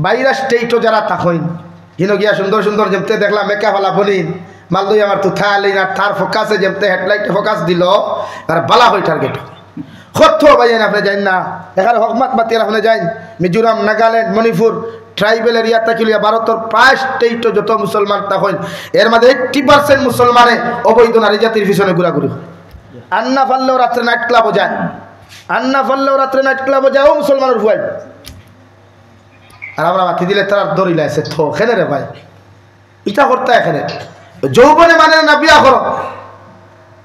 বাইরা স্টেটও যারা থাকেন হিনো গিয়া সুন্দর সুন্দর যেমতে দেখলাম মেকা ফলা বলিন মালদই আমার তুথা আলিন আর তার ফোকাসে যেমতে হেডলাইটে ফোকাস দিল আর বালা হই টার্গেট কত ভাইয়েন আপনি যাইন না এখানে হকমাত মাতিয়ার আপনি যাইন মিজোরাম নাগাল্যান্ড মণিপুর ট্রাইবেল এরিয়া থাকিলিয়া ভারতের প্রায় স্টেটও যত মুসলমান থাকেন এর মধ্যে 80% মুসলমানে অবৈধ নারী জাতির পিছনে ঘোরাঘুরি আন্না ফাললেও রাত্রে নাইট ক্লাবও যায় আন্না ফাললেও রাত্রে নাইট ক্লাবও যাও মুসলমানের ভুয়াই আর আমরা মাতি দিলে তারা দড়ি লাইছে থো খেলে রে ভাই ইটা করতে এখানে যৌবনে মানে না বিয়া করো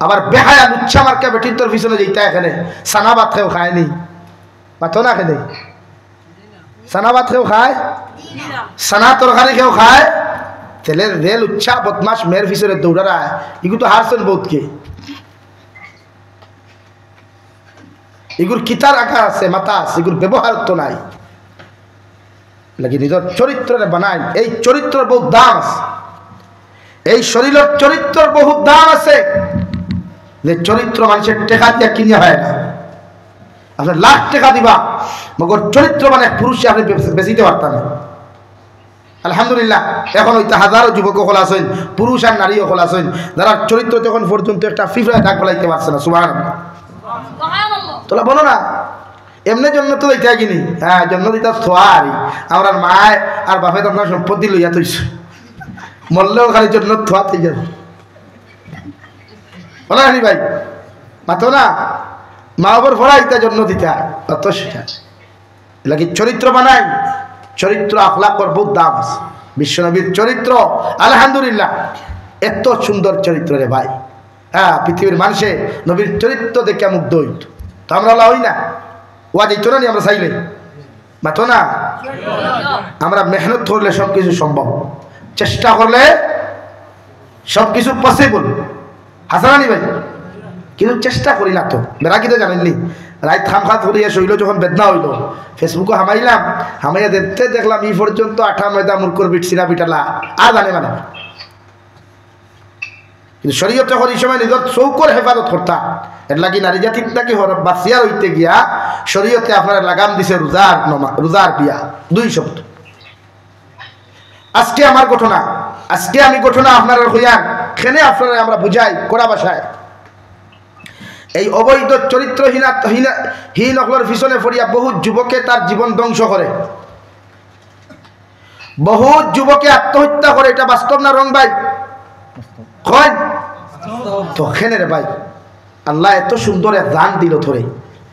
আবার বেহায়া লুচ্ছা মার্কা বেটির তোর পিছনে যেটা এখানে সানা ভাত খেয়েও খায়নি পাতো না খেলে সানা ভাত খেয়েও খায় সানা তরকারি খেয়েও খায় তেলের রেল উচ্ছা বদমাস মেয়ের পিছনে দৌড়া এগুলো তো হারছেন বোধকে এগুর কিতার আঁকা আছে মাথা আছে এগুর ব্যবহার তো নাই লাগি নিজের চরিত্রে বানায় এই চরিত্রের বহু দাম আছে এই শরীরের চরিত্রের বহু দাম আছে যে চরিত্র মানুষের টেকা দিয়ে কিনে হয় না আপনার লাখ টাকা দিবা মগর চরিত্র মানে পুরুষে আপনি বেচিতে পারতেন না আলহামদুলিল্লাহ এখন ওইটা হাজারো যুবক হল আছেন পুরুষ আর নারীও হল আছেন যারা চরিত্র তখন পর্যন্ত একটা ফিফরায় ডাক ফেলাইতে পারছে না সুবহানাল্লাহ তোলা বলো না এমনি জন্য তো দিতে কিনি হ্যাঁ জন্য দিতে থোয়ারি আমার মায় আর বাপে তো আপনার সম্পত্তি লইয়া তৈছ মরলেও খালি জন্য থোয়া থেকে যাবে বলা হানি ভাই মাতো না মা বাবার ভরা ইতা জন্য দিতা অত সেটা এলাকি চরিত্র বানায় চরিত্র আখলাকর বহুত দাম আছে বিশ্বনবীর চরিত্র আলহামদুলিল্লাহ এত সুন্দর চরিত্র রে ভাই হ্যাঁ পৃথিবীর মানুষে নবীর চরিত্র দেখে মুগ্ধ হইত তো আমরা হই না ওয়া দিত না আমরা চাইলে মাতো না আমরা মেহনত করলে সব কিছু সম্ভব চেষ্টা করলে সব কিছু পসিবল হাসানানি ভাই কিন্তু চেষ্টা করি না তো মেরা কিতে জানেননি রাত খামখাত করিয়া শৈল যখন বেদনা হইল ফেসবুকে হামাইলাম হামাইয়া দেখতে দেখলাম এই পর্যন্ত আঠা ময়দা মুরকুর বিট সিনা পিটালা আর জানে মানে কিন্তু শরীয়ত যখন এই সময় নিজের চৌকর হেফাজত করতা এর লাগি নারী জাতির নাকি বাঁচিয়ার হইতে গিয়া শরীয়তে আপনারা লাগাম দিছে রোজার বিয়া 2 শব্দ আজকে আমার ঘটনা আজকে আমি ঘটনা আপনারা হইয়া খেনে আপনারা আমরা বুঝাই কোরা ভাষায় এই অবৈধ চরিত্রহীন অকলের পিছনে পড়িয়া বহু যুবকে তার জীবন ধ্বংস করে বহু যুবকে আত্মহত্যা করে এটা বাস্তব না রং ভাই কয় তো খেনে রে ভাই আল্লাহ এত সুন্দর এক দান দিল তোরে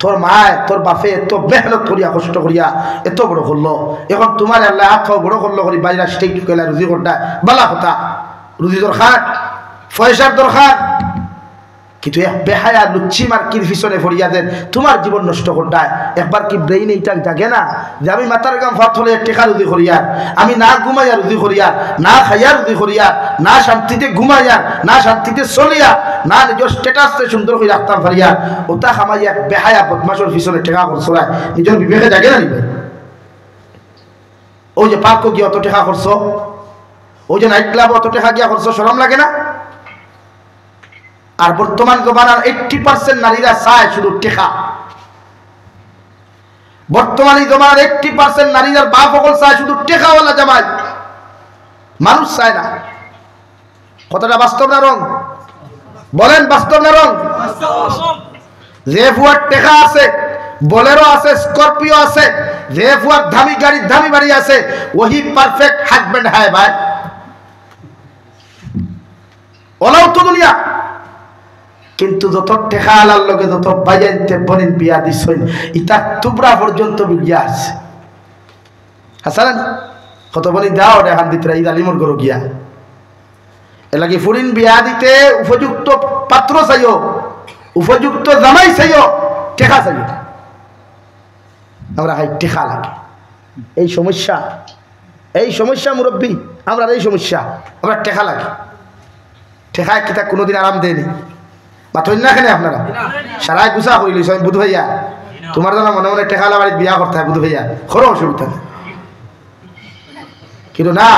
তোর মায় তোর বাপে এত মেহনত করিয়া কষ্ট করিয়া এত বড় করলো এখন তোমার আল্লাহ আত্মাও বড় করলো করি বাইরা স্টেট কেলা রুজি করটা বালা কথা রুজি দরকার পয়সার দরকার কিন্তু এক বেহায়া লুচ্ছি মার্কির পিছনে ফরিয়া দেন তোমার জীবন নষ্ট করতায় একবার কি ব্রেইন এইটা জাগে না যে আমি মাথার গাম ফাত হলে টেকা রুজি করিয়ার আমি না ঘুমাইয়া রুজি করিয়ার না খাইয়া রুজি করিয়ার না শান্তিতে ঘুমাইয়ার না শান্তিতে চলিয়া না নিজের স্ট্যাটাসে সুন্দর করে রাখতাম পারিয়ার ওটা খামাইয়া বেহায়া বদমাসের পিছনে টেকা করছো নিজের বিবেকে জাগে না নিবে ওই যে পার্ক গিয়ে অত টেকা করছো ওই যে নাইট ক্লাব অত টেকা গিয়া করছো শরম লাগে না আর বর্তমান জমানার 80% নারীরা চায় শুধু টেকা বর্তমানে জমানার 80% নারীরা বাপ সকল চায় শুধু টেকাওয়ালা জামাই মানুষ চায় না কথাটা বাস্তব না রং বলেন বাস্তব না রং যে ফুয়ার টেকা আছে बोलेरो আছে স্করপিও আছে যে ফুয়ার দামি গাড়ি দামি বাড়ি আছে ওহি পারফেক্ট হাজবেন্ড है भाई ওলাও তো দুনিয়া কিন্তু যত টেকা আলার লগে যত বাজাইতে বনিন বিয়া দিছই ইতা তুবরা পর্যন্ত বিয়া আছে হাসান কত বলি দাও দেখান দিতে এই আলিমর গরো গিয়া এলাকি ফুরিন বিয়া দিতে উপযুক্ত পাত্র চাইও উপযুক্ত জামাই চাইও টেকা চাইও আমরা হাই টেকা লাগে এই সমস্যা মুরব্বী আমরা এই সমস্যা আমরা টেকা লাগে টেকায় কিতা কোনোদিন আরাম দেয়নি মাথই না কেন আপনারা সারাই গুছা করি লইছ বুধ ভাইয়া তোমার জন্য মনে মনে টেকা বাড়ির বিয়া করতে হয় বুধ ভাইয়া খরো অসুবিধা নেই কিন্তু না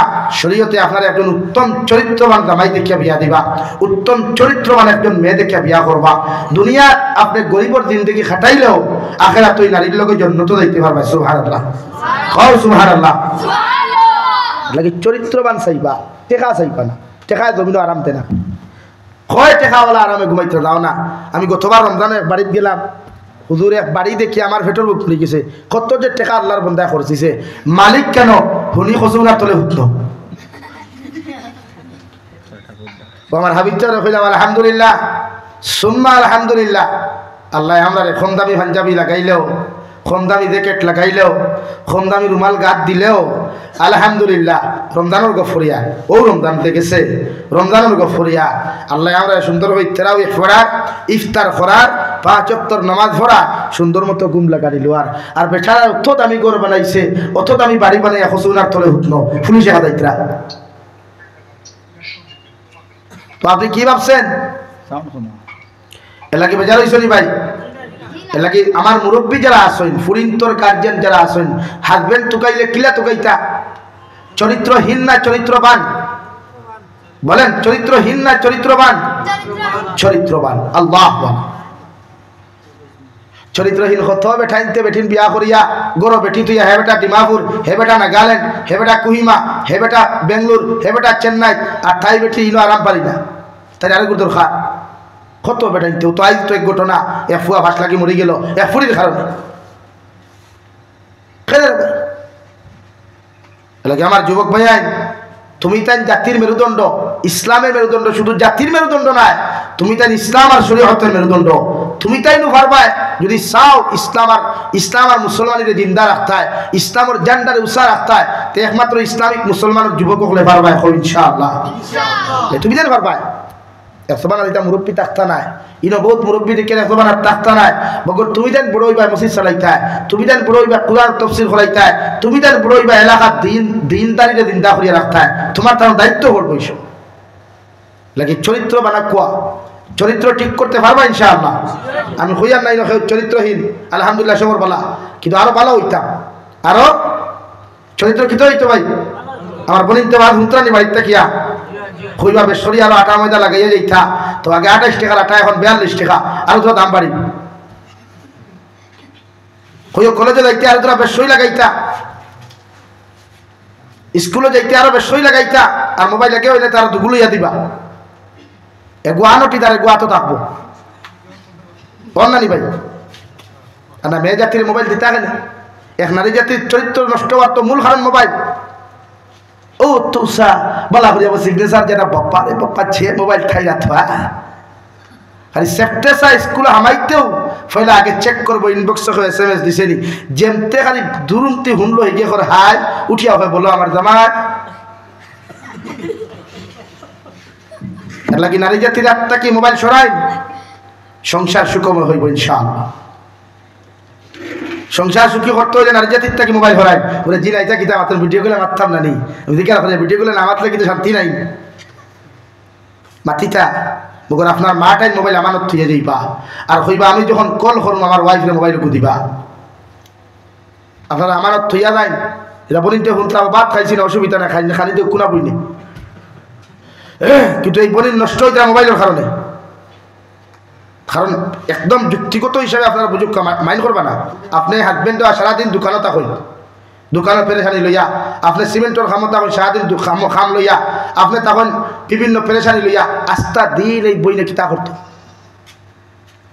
শরীয়তে আপনারা একজন উত্তম চরিত্রবান জামাই দেখিয়া বিয়া দিবা উত্তম চরিত্রবান একজন মেয়ে দেখিয়া বিয়া করবা দুনিয়া আপনি গরিবর জিন্দেগি খাটাইলেও আখেরাত ওই নারীর লগে জন্নত যাইতে পারবা সুবহানাল্লাহ কও সুবহানাল্লাহ। লাগে চরিত্রবান চাইবা, টেকা চাইবা না। টেকায় জমিনো আরাম দেনা, কয় টেকাওয়ালা আরামে ঘুমাইতে যাও না। আমি গতবার রমজানে এক বাড়িতে গেলাম, হুজুর এক বাড়ি দেখি আমার ভেতর বুক খুলে গেছে। কত যে টেকা আল্লাহর বন্দায় খরচিছে, মালিক কেন হুনি খসুনার তলে হুতল। আমার হাবিবটা কইলাম আলহামদুলিল্লাহ সুম্মা আলহামদুলিল্লাহ। আল্লাহ আমরা কম দামি পাঞ্জাবি লাগাইলেও, কম দামি জ্যাকেট লাগাইলেও, কম দামি রুমাল গাত দিলেও আলহামদুলিল্লাহ রমজানের গফরিয়া। ও রমজান দেখেছে রমজানের গফরিয়া। আল্লাহ আমরা সুন্দর হয়ে তেরাউই পড়ার, ইফতার করার, 5 ওয়াক্তের নামাজ পড়া, সুন্দর মতো গুম লাগাই লোয়ার। আর বেচারা অত দামি ঘর বানাইছে, অত দামি বাড়ি বানাইয়া খসুনার তলে হুতনো পুলিশে হাদাইতরা। তো আপনি কি ভাবছেন এলাকি বেজার হইছনি ভাই? এলাকি আমার মুরব্বী যারা আসেন, ফুরিন্তর গার্জেন যারা আসেন, হাজবেন্ড তুকাইলে কিলা তুকাইতা? চরিত্রহীন না চরিত্রবান? বলেন চরিত্রহীন না চরিত্রবান? চরিত্রবান। আল্লাহ চরিত্রহীন হতে হবে ঠাইনতে বেঠিন বিয়া করিয়া গরো বেটি তুইয়া হে বেটা ডিমাপুর, হে বেটা নাগাল্যান্ড, হে বেটা কুহিমা, হে বেটা বেঙ্গলোর, হে বেটা চেন্নাই, আর ঠাই বেটি ইনো আরাম পারি না। তাই আরেক দরকার কত বেটাইতে। তো আজ তো এক ঘটনা, এক ফুয়া ভাস লাগি মরে গেল এক ফুরির কারণে। আমার যুবক ভাইয়াই, তুমি তাই জাতির মেরুদণ্ড, ইসলামের মেরুদণ্ড, শুধু জাতির মেরুদণ্ড নয়, তুমি তাই ইসলাম আর শরীয়তের মেরুদণ্ড। তুমি তাই নু পারবাই যদি চাও ইসলাম আর মুসলমানের জিন্দা রাখতে হয়, ইসলামের জেন্ডারে উষা রাখতে হয়, তো একমাত্র ইসলামিক মুসলমানের যুবক হলে পারবাই। ইনশাআল্লাহ তুমি জানি পারবাই। 100 বানা দিতা মুরব্বী তাক্তা নাই, ইনো বহুত মুরব্বী দেখে 100 বানার তাক্তা নাই। বগর তুমি দেন বড় হইবা মসজিদ চালাইতে হয়, তুমি দেন বড় হইবা কুরআন তাফসীর করাইতে হয়, তুমি দেন বড় হইবা এলাকার দিনদারিতে জিন্দা করিয়া রাখতে হয়। তোমার তার দায়িত্ব করবো এইসব লাগে। চরিত্র বানা কোয়া, চরিত্র ঠিক করতে পারবা ইনশাআল্লাহ। আমি হইয়ার নাই না চরিত্রহীন, আলহামদুলিল্লাহ সবর বলা, কিন্তু আরো ভালো হইতাম, আরো চরিত্র কিতে হইতো ভাই। আমার বোনিন তো ভালো হুঁতরানি বাড়িতে কিয়া হইবা বেসরি আরো আটা ময়দা লাগাইয়া যাইতা। তো আগে 28 টাকার আটা, এখন 42 টাকা, আরো তোরা দাম বাড়ি। হইও কলেজে যাইতে আরো তোরা বেসই লাগাইতা, স্কুলে যাইতে আরো বেসই লাগাইতা, আর মোবাইল লাগে হইলে তার দুগুলোইয়া দিবা। এগুয়া নটি তার এগুয়া তো থাকবো বন্যানি ভাই। আর না মেয়ে জাতির মোবাইল দিতে গেলে এক নারী জাতির চরিত্র নষ্ট হওয়ার তো মূল কারণ মোবাইল। ও তুষা বলা হয়ে যাবো সিগনেচার যেটা বাপ্পা রে বাপ্পা ছে মোবাইল খাই যাত। আর সেপ্টেসা স্কুলে হামাইতেও ফলে আগে চেক করবো ইনবক্স SMS দিছে নি, যেমতে খালি দুরুন্তি হুনলো হিগে করে হাই উঠিয়া হবে বলো আমার জামাই। এর লাগি নারী জাতির আত্মা কি মোবাইল সরাই, সংসার সুখময় হইব ইনশাআল্লাহ। সংসার সুখী করতে হইলে নারী জাতির তাকে মোবাইল হরাই বলে জি নাইতা কিতা মাত্র ভিডিও গুলো মারতাম না নি ভিডিও গুলো না মাতলে কিন্তু শান্তি নাই। মাতিতা মগর আপনার মাটাই মোবাইল আমানত থুয়ে যাইবা, আর হইবা আমি যখন কল করুম আমার ওয়াইফের মোবাইল দিবা। আপনারা আমানত থইয়া যাই এটা বলিতে হুনতা ভাত খাইছি না অসুবিধা না, খাই খালি তো কোনা বইনি, কিন্তু এই বলিন নষ্ট হইতে মোবাইলের কারণে। কারণ একদম যুক্তিগত হিসাবে আপনারা বুঝুক মাইন্ড করবা না। আপনি হাজবেন্ড সারাদিন দোকানে থাকুন, দোকানে পেরেশানি লইয়া, আপনি সিমেন্টর খামতা হন সারাদিন খাম লইয়া, আপনি তখন বিভিন্ন পেরেশানি লইয়া আস্তা দিন এই বই নাকি তা করতো।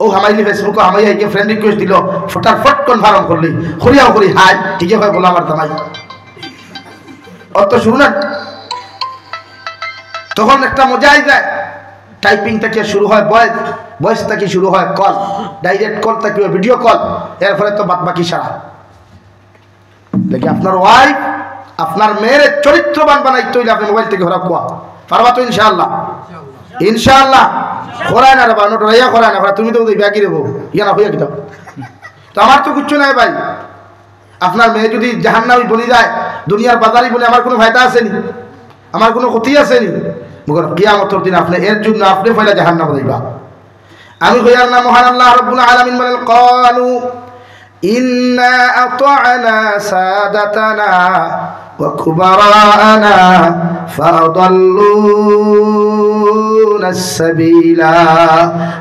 ও হামাইলি ফেসবুকে হামাইয়া গিয়ে ফ্রেন্ড রিকোয়েস্ট দিল, ফটাফট কনফার্ম করলি করিয়াও করি হাই ঠিকই হয় বলো আমার জামাই অত শুরু না। তখন একটা মজাই যায়, টাইপিং থেকে শুরু হয় ভয়েস থেকে শুরু হয় কল, ডাইরেক্ট কল থেকে ভিডিও কল, এরপরে তো বাদ বাকি সারা। দেখি আপনার ওয়াইফ আপনার মেয়ের চরিত্রবান বানাইতে হইলে আপনি মোবাইল থেকে হরা কোয়া পারবা তো ইনশাআল্লাহ। ইনশাআল্লাহ করায় না রে বা নোটরাইয়া করায় না, তুমি তো ব্যাগি দেবো ইয়া না হইয়া কিতাব। তো আমার তো কিচ্ছু নাই ভাই। আপনার মেয়ে যদি জাহান্নামী বলি যায় দুনিয়ার বাজারি বলে আমার কোনো ফায়দা আসেনি, আমার কোনো ক্ষতি আসেনি। মগর কিয়ামতের দিন আপনি এর জন্য আপনি ফয়লা জাহান্নাম যাইবা। আমি কইয়ার না মহান আল্লাহ রাব্বুল আলামিন বলেন ক্বালু ইন্না আতা'না সাদাতানা ওয়া কুবারানা ফাদাল্লুনা السبيلا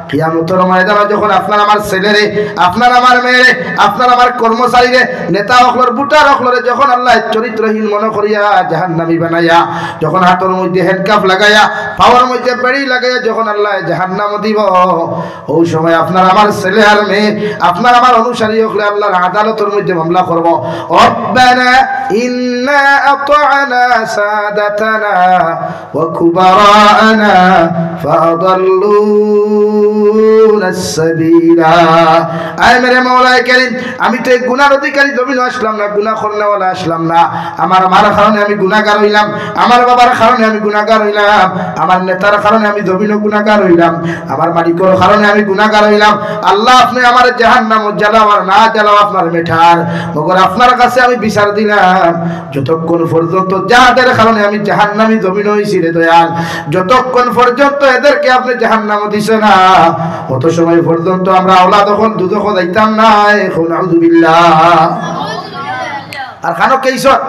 কিয়ামতের ময়দানে যখন আপনার আমার ছেলেরে আপনার আমার মেয়ে আপনার আমার কর্মচারীরে নেতা হকলর বুটার হকলরে যখন আল্লাহ চরিত্রহীন মনে করিয়া জাহান্নামী বানাইয়া যখন হাতের মধ্যে হ্যান্ডকাফ লাগাইয়া পাওয়ার মধ্যে বেড়ি লাগাইয়া যখন আল্লাহ জাহান্নাম দিব ওই সময় আপনার আমার ছেলে আর মেয়ে আপনার আমার অনুসারী হকলে আল্লাহর আদালতের মধ্যে মামলা করব রব্বানা ইন্না আতা'না সাদাতানা ওয়া কুবারানা ফাদাল্লুনা السبيلا আয় মেরে মাওলায়ে কারীম আমি তো এই গুনার অধিকারী জমিন আসলাম না গুনাহ করনেওয়ালা আসলাম না আমার মার কারণে আমি গুনাহগার হইলাম আমার বাবার কারণে আমি গুনাহগার হইলাম আমার নেতার কারণে আমি জমিনও গুনাহগার হইলাম আমার মালিকের কারণে আমি গুনাহগার হইলাম আল্লাহ আপনি আমার জাহান্নামে জ্বালাও আর না জ্বালাও আপনার মেঠার মগর আপনার কাছে আমি বিচার দিলাম যতক্ষণ পর্যন্ত যাদের কারণে আমি জাহান্নামী জমিন হইছি রে দয়াল যতক্ষণ পর্যন্ত এদেরকে আপনি জাহান্নামে দিছ না অত সময় পর্যন্ত আমরা আওলাদ হল দুদক যাইতাম না এখন আউযুবিল্লাহ আর খানো কেইসর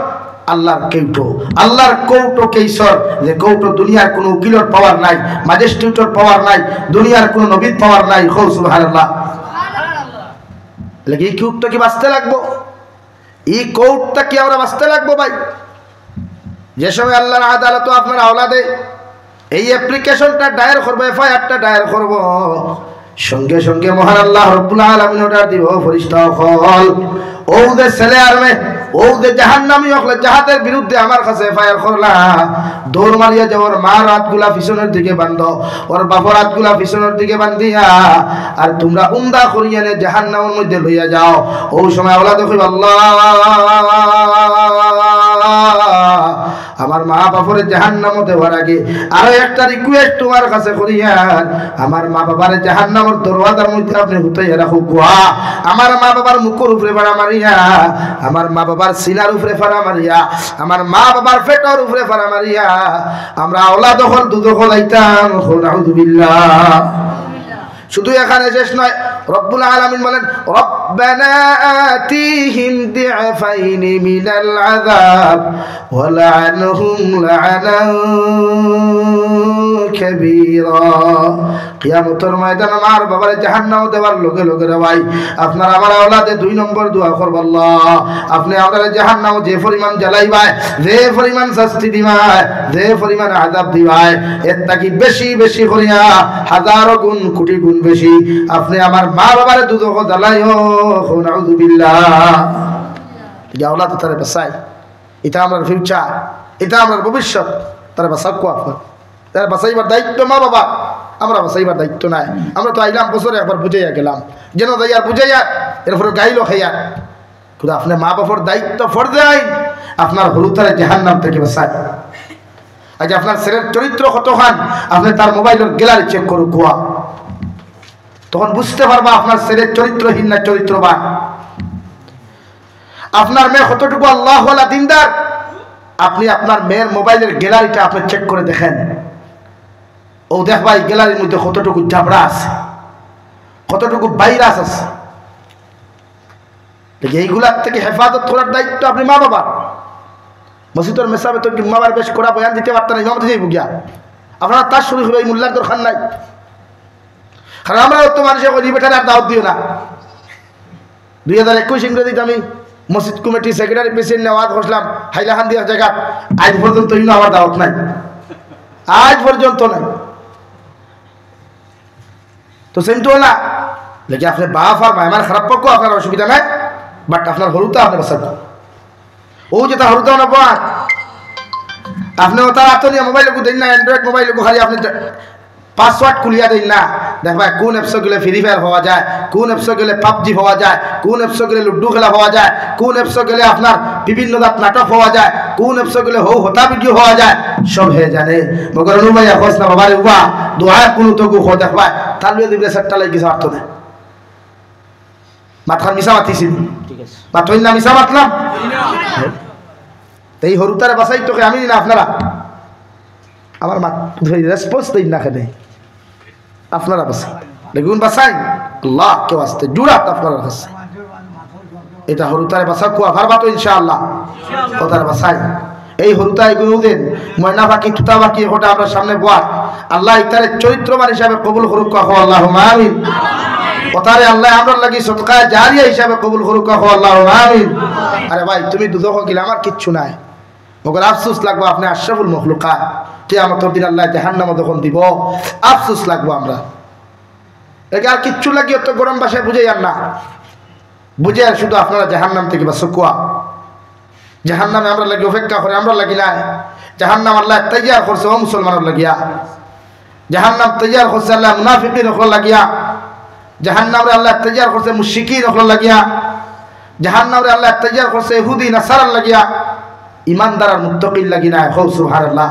আল্লাহর কৌটো আল্লাহর কৌটো কেইসর যে কৌটো দুনিয়ার কোনো উকিলর পাওয়ার নাই ম্যাজিস্ট্রেটর পাওয়ার নাই দুনিয়ার কোনো নবীর পাওয়ার নাই হো সুবহানাল্লাহ লাগে এই কৌটটা কি বাঁচতে লাগবো এই কৌটটা কি আমরা বাঁচতে লাগবো ভাই যে সময় আল্লাহর আদালত আপনার আওলাদে এই অ্যাপ্লিকেশনটা দায়ের করবো এফআইআরটা দায়ের করবো সঙ্গে সঙ্গে মহান আল্লাহ রব্বুল আলামিন অর্ডার দিব ফেরেশতা হল ও যে ছেলে আর মেয়ে ও যে জাহান্নামী হকলে জাহাতের বিরুদ্ধে আমার কাছে এফআইআর করলা দৌড় মারিয়া যাওয়ার মার হাতগুলা পিছনের দিকে বান্ধো ওর বাবার হাতগুলা পিছনের দিকে বান্ধিয়া আর তোমরা উন্দা করিয়া নে জাহান্নামের মধ্যে লইয়া যাও ওই সময় আওলাদ কইব আল্লাহ আমার মা বাবারে জাহান্নামে দেওয়ার আগে আরো একটা রিকোয়েস্ট তোমার কাছে করিয়া আমার মা বাবারে জাহান্নামের দরওয়াজার মধ্যে আপনি হুতাইয়া রাখো গোয়া আমার মা বাবার মুখের উপরে ফাড়া মারিয়া আমার মা বাবার সিনার উপরে ফাড়া মারিয়া আমার মা বাবার পেটের উপরে ফাড়া মারিয়া আমরা আওলাদ হল দুদক হলাইতাম আউযুবিল্লাহ শুধু এখানে শেষ নয় রব্বুল আলামিন বলেন রব্বানা আতিহিম দি'ফাইনি মিনাল আযাব ওয়া লা'নহুম লা'নান কাবীরা কিয়ামতের ময়দানে আমার বাবারে জাহান্নামে দেওয়ার লগে লগে রে ভাই আপনার আমার আওলাদে 2 নম্বর দোয়া করব আল্লাহ আপনি আমাদের জাহান্নামে যে পরিমাণ জ্বালাইবাই যে পরিমাণ শাস্তি দিবাই যে পরিমাণ আযাব দিবাই এর থেকে বেশি বেশি করিয়া হাজারো গুণ কোটি গুণ বেশি আপনি আমার মা বাবারে দুদক জ্বালাইও নাউযুবিল্লাহ এই আওলাদ তারে বাঁচাই এটা আমার ফিউচার এটা আমার ভবিষ্যৎ তারে বাঁচাকো আপনার তারে বাঁচাইবার দায়িত্ব মা বাবা আমরা বাঁচাইবার দায়িত্ব নাই আমরা তো আইলাম বছরে একবার বুঝাইয়া গেলাম যেন যাইয়ার বুঝাইয়া এরপরে গাইলো খাইয়া কিন্তু আপনি মা বাবার দায়িত্ব ফরজে আইন আপনার হলুতারে জাহান্নাম থেকে বাঁচায় আজ আপনার ছেলের চরিত্র কত খান আপনি তার মোবাইলের গ্যালারি চেক করুন গোয়া তখন বুঝতে পারবা আপনার ছেলের চরিত্রহীন না চরিত্রবান আপনার মেয়ে কতটুকু আল্লাহওয়ালা দিনদার আপনি আপনার মেয়ের মোবাইলের গ্যালারিটা আপনি চেক করে দেখেন ও দেখবা এই গ্যালারির মধ্যে কতটুকু জাবড়া আছে কতটুকু ভাইরাস আছে এইগুলার থেকে হেফাজত করার দায়িত্ব আপনি মা বাবা মসজিদের মেসাবে তো মাবার বেশ করা বয়ান দিতে পারতেন না ইমামতি যাইব গিয়া আপনারা তার শুরু হবে এই মোল্লার দরকার নাই কারণ আমরা তো মানুষের ওই বেটার আর দাওয়াত দিও না 2021 ইংরেজিতে আমি মসজিদ কমিটি সেক্রেটারি প্রেসিডেন্ট নেওয়াজ বসলাম হাইলাহান্দিয়া জায়গা আজ পর্যন্ত ইনো আমার দাওয়াত নাই আজ পর্যন্ত নাই তো সেমটো না লেগে আপনি বাপ আর মায়ের খারাপ পক্ষ আপনার অসুবিধা নাই বাট আপনার হরুতা আপনি বাঁচান ও যেটা হরুতা না বাদ আপনি তার আতনিয়া মোবাইলে দেন না অ্যান্ড্রয়েড মোবাইলে খালি আপনি পাসওয়ার্ড খুলিয়া দিন না দেখবা কোন অ্যাপসে গেলে ফ্রি ফায়ার হওয়া যায় কোন অ্যাপসে গেলে পাবজি হওয়া যায় কোন অ্যাপসে গেলে লুডু খেলা হওয়া যায় কোন অ্যাপসে গেলে আপনার বিভিন্ন জাত নাটক হওয়া যায় কোন অ্যাপসে গেলে হতা ভিডিও হওয়া যায় সব হে জানে মগর অনুমাইয়া খোঁজ না বাবারে উবা দোয়া কোন তো গো দেখবা তার লইয়া দিবে সেটটা লাগি কিছু অর্থ না মাথার মিশা মাতিছি ঠিক আছে বা তুই না মিশা মাতলাম এই হরুতারে বাসাই তোকে আমি না আপনারা আমার মা রেসপন্স দিন না খেলে আপনারা বাসাই দেখুন বাসাই আল্লাহ কে বাঁচতে জুড়াত আপনারা কাছে এটা হরুতারে বাসা কুয়া ভারবা তো ইনশাআল্লাহ কথার বাসাই এই হরুতাই গুরুদেন ময়না পাখি তুতা পাখি ওটা আমরা সামনে বয়া আল্লাহ ইতারে চরিত্রবান হিসাবে কবুল করুক কহ আল্লাহুম্মা আমিন ওতারে আল্লাহ আমরার লাগি সদকা জারিয়া হিসাবে কবুল করুক কহ আল্লাহুম্মা আমিন আরে ভাই তুমি দুদক গিলা আমার কিচ্ছু নাই মগর আফসোস লাগবো আপনি আশরাফুল মখলুকাত কিয়ামতের দিন আল্লাহ জাহান্নামে যখন দিব আফসোস লাগবো আমরা একে আর কিচ্ছু লাগি অত গরম ভাষায় বুঝে যান না বুঝে শুধু আপনারা জাহান্নাম থেকে বা সুকুয়া জাহান্নামে আমরা লাগি অপেক্ষা করে আমরা লাগি না জাহান্নাম আল্লাহ তৈয়ার করছে ও মুসলমানের লাগিয়া জাহান্নাম তৈয়ার করছে আল্লাহ মুনাফিকিন ওখল লাগিয়া জাহান্নামরে আল্লাহ তৈয়ার করছে মুশরিকিন ওখল লাগিয়া জাহান্নামরে আল্লাহ তৈয়ার করছে ইহুদি নাসারার লাগিয়া ইমানদার আর মুত্তাকিন লাগি না হো সুবহানাল্লাহ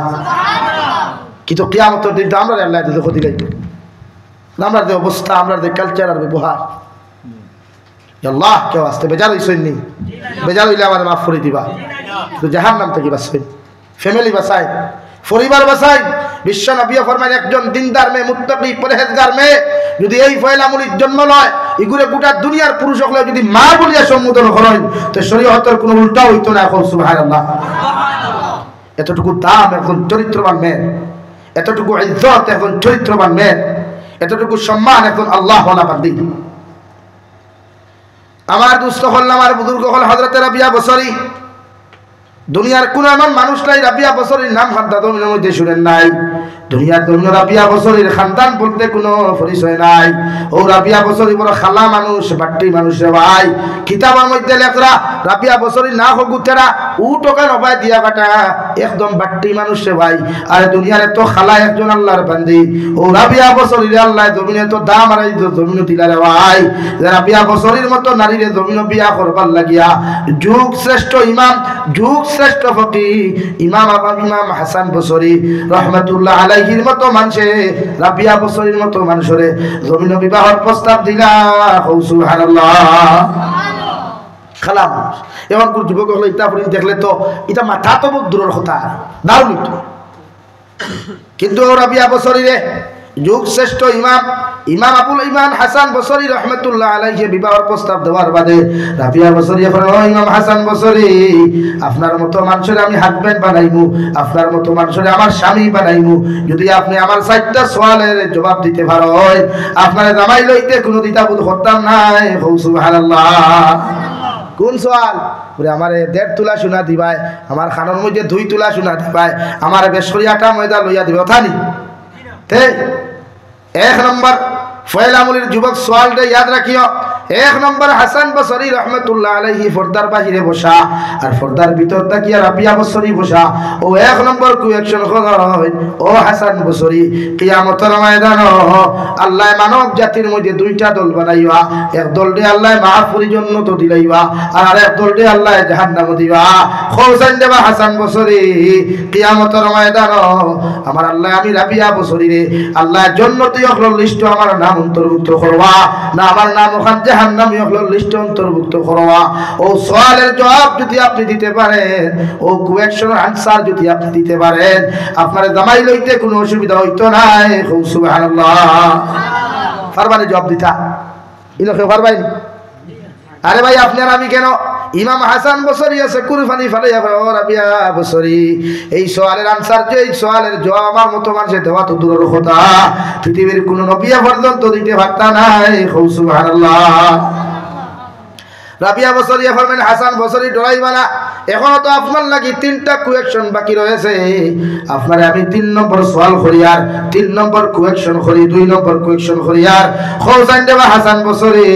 কিন্তু কিয়ামতের দিন তো আমরা আল্লাহ দিতে ক্ষতি লাগবে আমরা যে অবস্থা আমরা যে কালচার আর ব্যবহার আল্লাহ কেউ আসতে বেজার হইছেন নি বেজার হইলে আমার মাফ করে দিবা তো জাহান্নাম থেকে বাঁচবেন ফ্যামিলি বাঁচায় পরিবার বাঁচায় বিশ্ব নবী ফরমান একজন দিনদার মেয়ে মুত্তাকি পরহেজগার মেয়ে যদি এই ফয়লামুলির জন্ম লয় ইগুরে গোটা দুনিয়ার পুরুষ হলে যদি মা বলিয়া সম্বোধন করেন তো শরীয়তের কোনো উল্টা হইতো না এখন সুবহানাল্লাহ এতটুকু দাম এখন চরিত্রবান মেয়ে এতটুকু ইজ্জত এখন চরিত্রবান মেয়ে এতটুকু সম্মান এখন আল্লাহ ওয়ালা বান্দি আমার দুস্থ হল আমার বুজুর্গ হল হযরত রাবিয়া বসরি দুনিয়ার কোন এমন মানুষ নাই রাবিয়া বসরির নাম খানদানের মধ্যে শুনেন নাই দুনিয়ার কোন রাবিয়া বসরির খানদান বলতে কোনো পরিচয় নাই ও রাবিয়া বসরি বড় খালা মানুষ বাট্টি মানুষ রে ভাই কিতাবের মধ্যে লেখরা রাবিয়া বসরি না হোক গুতেরা ও টাকা নবাই দিয়া কাটা একদম বাট্টি মানুষ রে ভাই আর দুনিয়ার এত খালা একজন আল্লাহর বান্দি ও রাবিয়া বসরির আল্লাহ জমিনে তো দাম আর জমিনে দিলা রে ভাই রাবিয়া বসরির মতো নারীরে জমিনে বিয়া করবার লাগিয়া যুগ শ্রেষ্ঠ ইমাম যুগ শ্রেষ্ঠ ফকিহ ইমাম হাসান বসরি রাহমাতুল্লাহ আলাইহির মতো মানুষে রাবিয়া বসরির মতো মানুষরে জমিন বিবাহের প্রস্তাব দিলা সুবহানাল্লাহ খালা মানুষ এমন কোন যুবক হলো ইটা পড়ি দেখলে তো এটা মাথা তো বহুত দূরের কথা দারুণ কিন্তু রাবিয়া বসরি রে যুগ শ্রেষ্ঠ ইমাম ইমাম আবুল ইমান হাসান বসরি রহমতুল্লাহ আলাইহি বিবাহের প্রস্তাব দেওয়ার বাদে রাবিয়া বসরি বলেন ও ইমাম হাসান বসরি আপনার মতো মানুষের আমি হাজবেন্ড বানাইমু আপনার মতো মানুষের আমার স্বামী বানাইমু যদি আপনি আমার 4টা সওয়ালের জবাব দিতে পারেন আপনার জামাই লইতে কোনো দ্বিধাবোধ করতাম নাই সুবহানাল্লাহ কোন সওয়াল বলে আমার 1.5 তোলা সোনা দিবাই আমার খানের মধ্যে 2 তোলা সোনা দিবাই আমার বেশরিয়াটা ময়দা লইয়া দিবে ওথানি তে এক নম্বর ফয়লামুলির যুবক সওয়ালটা ইয়াদ রাখিও এক নম্বর হাসান বসরি রহমতুল্লাহ আলাইহি পর্দার বাহিরে বসা আর পর্দার ভিতর তাকিয়া রাবিয়া বসরি বসা ও এক নম্বর কুয়েকশন হয় ও হাসান বসরি কিয়ামতের ময়দান আল্লাহ মানব জাতির মধ্যে 2টা দল বানাইবা এক দলটি আল্লাহ মাহফুরির জন্য তো দিলাইবা আর এক দলটি আল্লাহ জাহান্নাম দিবা খোসান দেবা হাসান বসরি কিয়ামতের ময়দান আমার আল্লাহ আমি রাবিয়া বসরি রে আল্লাহ জান্নাতি হল লিস্ট আমার নাম অন্তর্ভুক্ত করবা না আমার নাম ওখানে জাহান্নামী হল লিস্ট অন্তর্ভুক্ত করবা ও সওয়ালের জবাব যদি আপনি দিতে পারেন ও কোয়েকশন আনসার যদি আপনি দিতে পারেন আপনার জামাই লইতে কোনো অসুবিধা হইতো না সুবহানাল্লাহ পারবানি জবাব দিতা ইনকে পারবাইনি আরে ভাই আপনি আর আমি কেন ইমাম হাসান বসরি আছে কুরবানি ফালাইয়া ও রাবিয়া বসরি এই সওয়ালের আনসার যে এই সওয়ালের জবাব আমার মতো মানুষের দেওয়া তো দূরের কথা পৃথিবীর কোন নবী পর্যন্ত দিতে পারতা নাই সুবহানাল্লাহ রাবিয়া বসরি ফরমান হাসান বসরি ডরাইবা না এখনো তো আপনার লাগি 3টা কোয়েকশন বাকি রয়েছে আপনারে আমি 3 নম্বর সওয়াল করি আর 3 নম্বর কোয়েকশন করি 2 নম্বর কোয়েকশন করি আর খোসান দেবা হাসান বসরি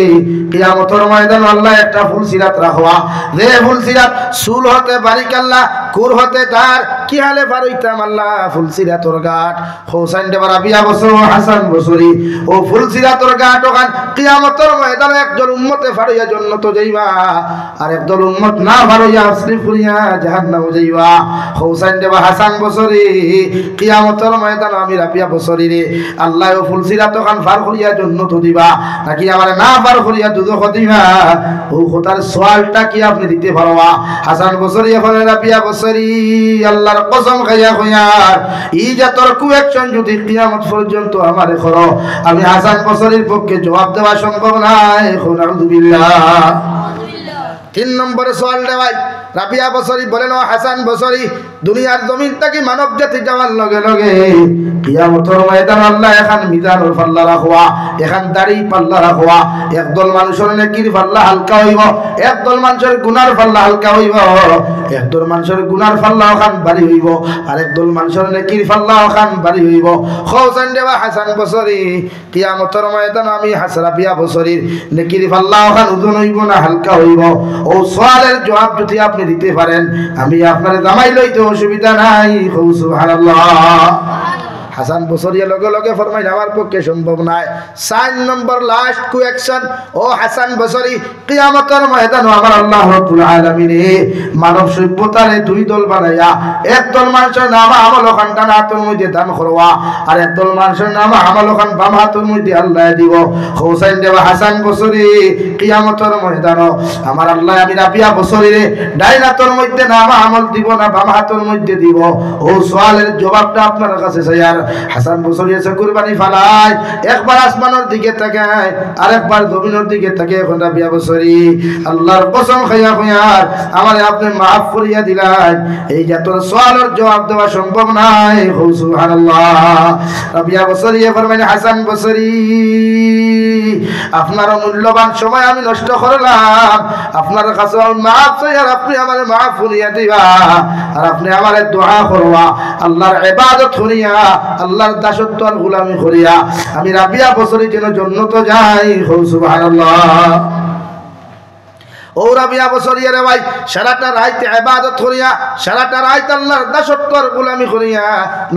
কিয়ামতের ময়দানে আল্লাহ একটা ফুলসিরাত রাখবা যে ফুলসিরাত সুল হতে বারিকাল্লাহ কুর হতে তার কি হালে পারইতাম আল্লাহ ফুলসিরাতর ঘাট খোসান দেবা রাবিয়া বসরি হাসান বসরি ও ফুলসিরাতর ঘাট ওখান কিয়ামতের ময়দানে একজন উম্মতে ফাড়িয়া জান্নাত যাইবা আর একদল উম্মত না ফাড়িয়া আসলি ফুরিয়া জাহান্নামে যাইবা খোসান দেবা হাসান বসরি কিয়ামতের ময়দানে আমি রাবিয়া বসরি রে আল্লাহ ও ফুলসিরাত ওখান ফার করিয়া জান্নাত দিবা নাকি আমারে না ফার করিয়া দুজখ দিবা ও খোদার সওয়ালটা কি আপনি দিতে পারবা হাসান বসরি এখন রাবিয়া বসরি আল্লাহর কসম খাইয়া কইয়ার ই জাতর কোয়েকশন যদি কিয়ামত পর্যন্ত আমারে করো আমি হাসান বসরির পক্ষে জবাব দেওয়া সম্ভব নাই আউযুবিল্লাহ 3 নম্বরে সওয়াল দেওয়াই রাবিয়া বসরি বলেন ও হাসান বসরি দুনিয়ার জমিন থেকে মানব জাতি যাওয়ার লগে লগে কিয়ামতের ময়দান আল্লাহ এখন মিজানুল পাল্লা রাখবা, এখন দাড়ি পাল্লা রাখবা। একদল মানুষের নেকির পাল্লা হালকা হইব, একদল মানুষের গুনার পাল্লা হালকা হইব, একদল মানুষের গুনার পাল্লা ওখান ভারী হইব, আর একদল মানুষের নেকির পাল্লা ওখান ভারী হইব। হোসেন দেবা হাসান বসরি কিয়ামতের ময়দান আমি রাবিয়া বসরির নেকির পাল্লা ওখান ওজন হইব না হালকা হইব? ও সওয়ালের জবাব যদি আপনি দিতে পারেন আমি আপনার জামাই লইতে অসুবিধা নাই। সুবহানাল্লাহ। হাসান বসরিয়া লগে লগে ফরমাইল আমার পক্ষে সম্ভব নাই। 4 নম্বর লাস্ট কোয়েকশন ও হাসান বসরি কিয়ামতের ময়দানে আমার আল্লাহ রাব্বুল আলামিন মানব সভ্যতারে দুই দল বানায়া একদল মানুষের নাম আমল খান ডান হাতের মধ্যে দান করবা, আর একদল মানুষের নাম আমল খান বাম হাতের মধ্যে আল্লাহ দিব। হোসেন দেব হাসান বসরি কিয়ামতের ময়দানে আমার আল্লাহ আমি রাবিয়া বসরিরে ডাইন হাতের মধ্যে নাম আমল দিব না বাম হাতের মধ্যে দিব? ও সওয়ালের জবাবটা আপনার কাছে চাই। হাসান বসরি এসে কুরবানি ফালায়, একবার আসমানের দিকে তাকায় আর একবার জমিনের দিকে তাকায়। এখন রাবিয়া বসরি আল্লাহর কসম খাইয়া খাইয়ার আমার আপনি মাফ করিয়া দিলেন, এই যে তোর সওয়ালের জবাব দেওয়া সম্ভব নাই। সুবহানাল্লাহ। রাবিয়া বসরি ফরমাইলেন হাসান বসরি আপনার মূল্যবান সময় আমি নষ্ট করলাম, আপনার কাছে মাফ চাই আর আপনি আমার মাফ করিয়া দিবা, আর আপনি আমার দোয়া করবা আল্লাহর ইবাদত করিয়া আল্লাহর দাসত্ব আর গোলামি করিয়া আমি রাবিয়া বসরি যেন জান্নাতে যাই। সুবহানাল্লাহ। ও রাবিয়া বসরিয়া রে ভাই সারাটা রাত ইবাদত করিয়া সারাটা রাত আল্লাহর দাসত্ব আর গোলামি করিয়া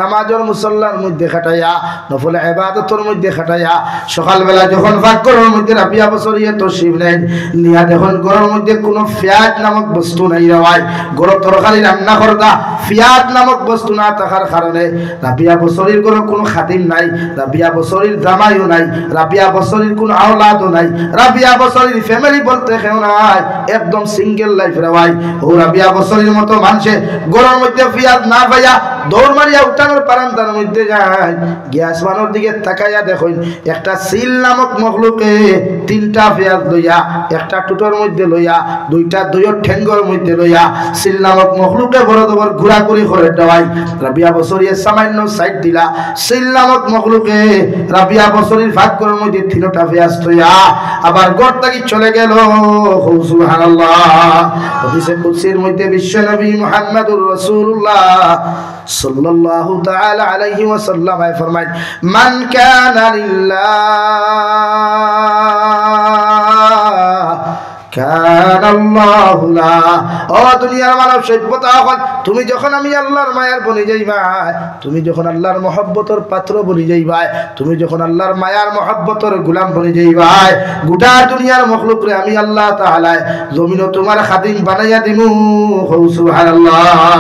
নামাজের মুসল্লার মধ্যে খাটাইয়া নফল ইবাদতের মধ্যে খাটাইয়া সকালবেলা যখন ফাকরের মধ্যে রাবিয়া বসরিয়া তশরিফ নেন নিয়া দেখুন ঘরের মধ্যে কোনো ফিয়াজ নামক বস্তু নাই রে ভাই। গরু তরকারি রান্না করতা ফিয়াজ নামক বস্তু না থাকার কারণে রাবিয়া বসরির ঘরে কোনো খাদিম নাই, রাবিয়া বসরির জামাইও নাই, রাবিয়া বসরির কোনো আওলাদও নাই, রাবিয়া বসরির ফ্যামিলি বলতে কেউ নাই, একদম সিঙ্গেল লাইফ রে ভাই। ও রাবিয়া বসরির মতো মানুষে গরুর মধ্যে ফিয়াজ না পাইয়া দৌড় মারিয়া উঠানোর পারান্তার মধ্যে যায় গিয়ে আসমানের দিকে তাকাইয়া দেখুন একটা সিল নামক মখলুকে 3টা ফিয়াজ লইয়া একটা টুটোর মধ্যে লইয়া দুইটা দুইয়ের ঠেঙ্গর মধ্যে লইয়া সিল নামক মখলুকে বড় ঘোরাঘুরি করে দেওয়াই। রাবিয়া বসরির সামান্য সাইড দিলা সিল নামক মখলুকে রাবিয়া বসরির ভাগ্যের মধ্যে 3টা ফিয়াজ লইয়া আবার ঘর থেকে চলে গেল। সুবহানাল্লাহ। হাদিসে কুদসির মধ্যে বিশ্বনবী মুহাম্মদুর রাসূলুল্লাহ সাল্লাল্লাহু তাআলা আলাইহি ওয়াসাল্লাম ফরমায় মান কানা লিল্লাহ কানাল্লাহু লা। ও দুনিয়ার মানব সভ্যতা হল তুমি যখন আমি আল্লাহর মায়ার বনি যাইবা, তুমি যখন আল্লাহর মহব্বতের পাত্র বনি যাইবা, তুমি যখন আল্লাহর মায়ার মহব্বতের গোলাম বনি যাইবা, গোটা দুনিয়ার মখলুকরে আমি আল্লাহ তাআলা জমিনও তোমার খাদিম বানাইয়া দিমু। সুবহানাল্লাহ।